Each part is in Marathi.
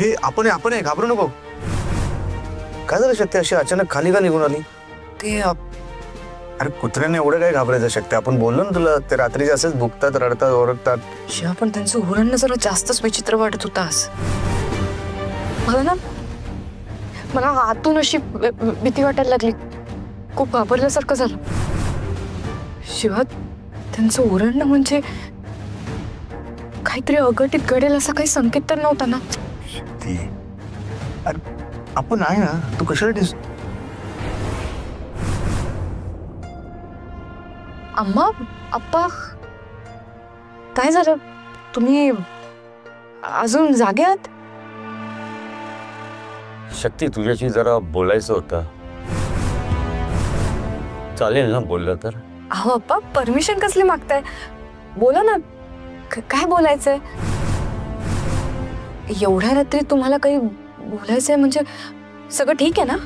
हे आपण घाबरू नको. काय झालं शक्ती अशी अचानक खाली का निघून आली? ते अरे कुत्र्याने एवढं काय घाबरायचं शक्ती? आपण बोललो ना तुला, ते रात्री असेच भुकतात, रडतात, ओरडतात. शिवा पण त्यांचं उरणं जरा जास्तच विचित्र वाटत होतं आज. मला आतून अशी भीती वाटायला लागली, खूप घाबरल्यासारखं झालं. शिवा त्यांचं ओरडणं म्हणजे काहीतरी अघटित घडेल असा काही संकेत तर नव्हता ना? शक्ती अरे आपण आहे ना, तू कशाला अम्मा अप्पा काय झालं? तुम्ही अजून जागे आहात? शक्ती तुझ्याशी जरा बोलायचं होतं. चालेल ना बोललं तर? अहो अप्पा परमिशन कसली मागताय? बोला ना, काय बोलायचंय? एवढ्या रात्री तुम्हाला काही बोलायचंय म्हणजे सगळं ठीक आहे ना?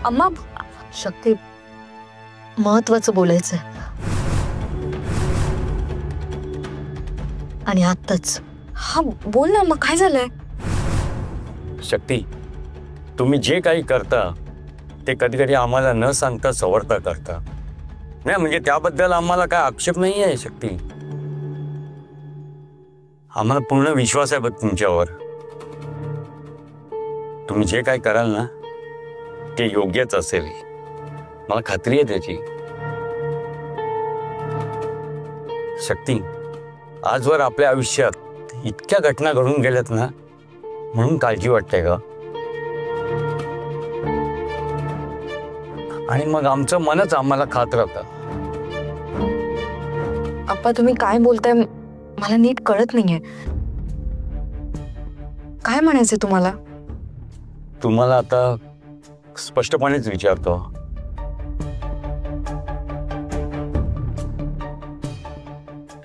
अम्मा शक्ती महत्वाचं बोलायचंय आणि आत्ताच. हा बोल ना, मग काय झालंय? शक्ती तुम्ही जे काही करता ते कधी कधी आम्हाला न सांगता सवरता करता. नाही म्हणजे त्याबद्दल आम्हाला काय आक्षेप नाही आहे शक्ती. आम्हाला पूर्ण विश्वास आहे बघ तुमच्यावर. तुम्ही जे काही कराल ना ते योग्यच असेल, मला खात्री आहे त्याची. शक्ती आजवर आपल्या आयुष्यात इतक्या घटना घडून गेल्यात ना, म्हणून काळजी वाटते का? आणि मग आमचं मनच आम्हाला खात राहतं. अप्पा तुम्ही काय बोलताय मला नीट कळत नाहीये. काय म्हणायचंय तुम्हाला? तुम्हाला आता स्पष्टपणेच विचारतो.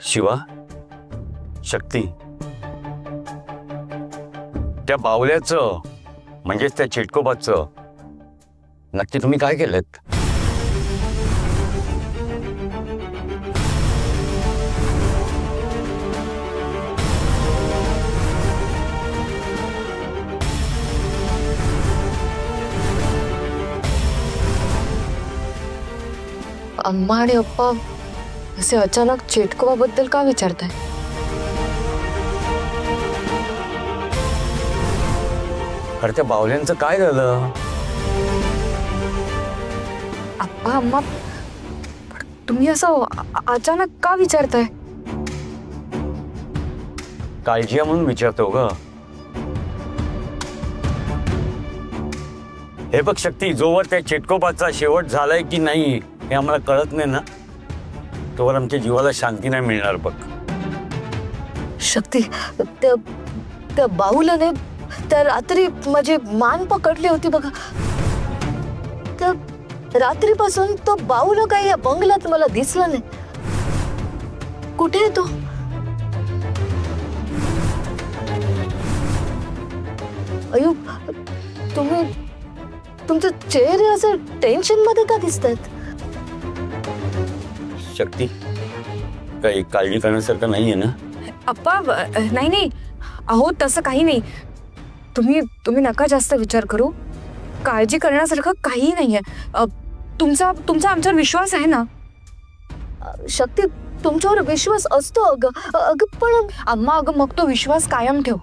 शिवा शक्ती त्या बावल्याचं म्हणजेच त्या चिटकोबाचं नक्की तुम्ही काय केलं? अम्मा आणि अप्पा असे अचानक चेटकोबाबद्दल का विचारताय? अरे त्या बावल्यांचं काय झालं? अप्पा अम्मा तुम्ही असं अचानक का विचारताय? काळजी आहे म्हणून विचारतो ग. हे बघ शक्ती, जोवर त्या चेटकोबाचा शेवट झालाय की नाही हे आम्हाला कळत नाही ना, तोवर आमच्या जीवाला शांती नाही मिळणार बघ. शक्ती त्या बाहुलाने त्या रात्री माझी मान पकडली होती बघा. त्या रात्रीपासून तो बाहुला काही या बंगल्यात मला दिसला नाही. कुठे आहे तो? अयो तुम्ही तुमचे चेहरे असे टेन्शन मध्ये का दिसतात? शक्ती काही काळजी करण्यासारखं नाहीये ना? अप्पा नाही अहो तसं काही नाही. तुम्ही नका जास्त विचार करू. काळजी करण्यासारखं काही नाहीये. तुमचा आमच्यावर विश्वास आहे ना? शक्ती तुमच्यावर विश्वास असतो अगं पण अम्मा अगं मग तो विश्वास कायम ठेव.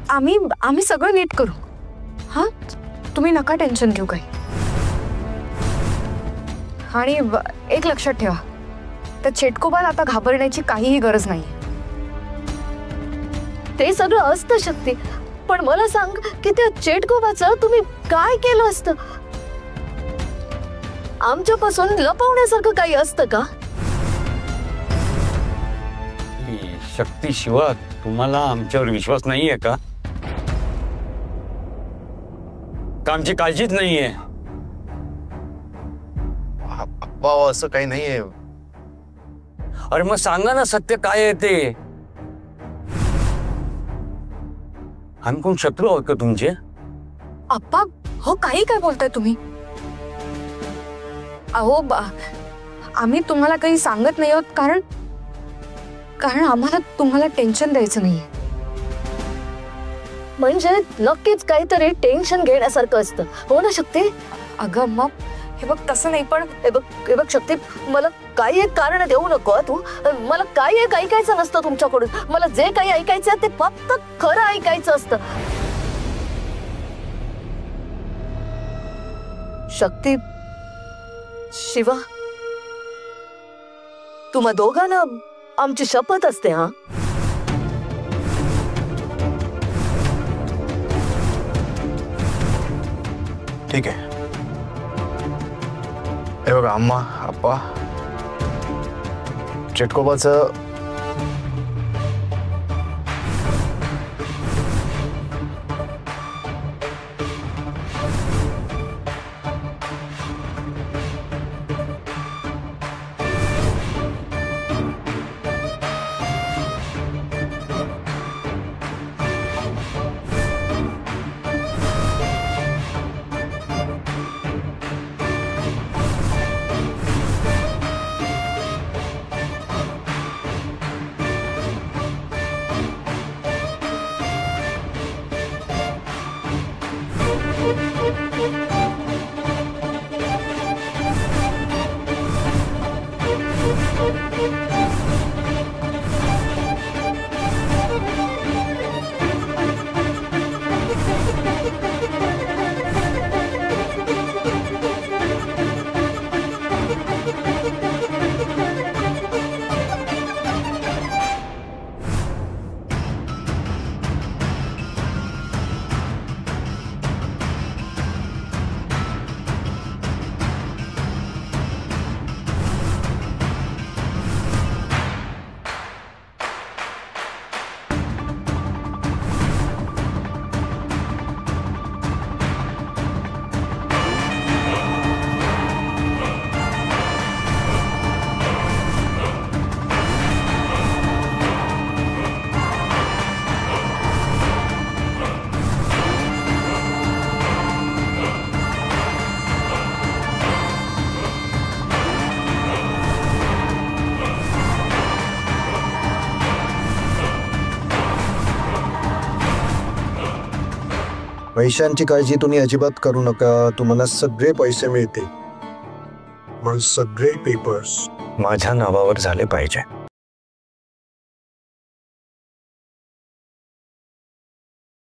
आम्ही सगळं नीट करू. हा तुम्ही नका टेन्शन घेऊ काही. आणि एक लक्षात ठेवा, त्या चेटकोबाला आता घाबरण्याची काहीही गरज नाही. ते सगळं असतं शक्ती, पण मला सांग की त्या चेटकोबाचं तुम्ही काय केलं असतं? आमच्यापासून लपवण्यासारखं काही असतं का? शक्ती शिवा तुम्हाला आमच्यावर विश्वास नाहीये का? आमची काळजीच नाहीये? अप्पा असं काही नाहीये. अरे मग सांगा ना सत्य काय आहे ते. आम्ही कोण शत्रू आहोत का तुमचे? अप्पा हो काही काय बोलताय तुम्ही? अहो आम्ही तुम्हाला काही सांगत नाही आहोत, कारण आम्हाला तुम्हाला टेन्शन द्यायचं नाहीये. म्हणजे नक्कीच काहीतरी टेन्शन घेण्यासारखं असतं, हो ना शक्ती? अगं अम्मा, हे बघ तसं नाही, पण हे बघ शक्ती, मला काही एक कारण देऊ नको तू. मला काही एक ऐकायचं नसतं तुमच्याकडून. मला जे काही ऐकायचं ते फक्त खरं ऐकायचं असतं. शक्ती, शिवा, तुम्हा दोघांना आमची शपथ असते. हा, ठीक आहे. हे बघा अम्मा, आप्पा, चिटकोबाचं पैशांची काळजी तुम्ही अजिबात करू नका. तुम्हाला सगळे पैसे मिळतील. पण सगळे पेपर्स माझ्या नावावर झाले पाहिजे.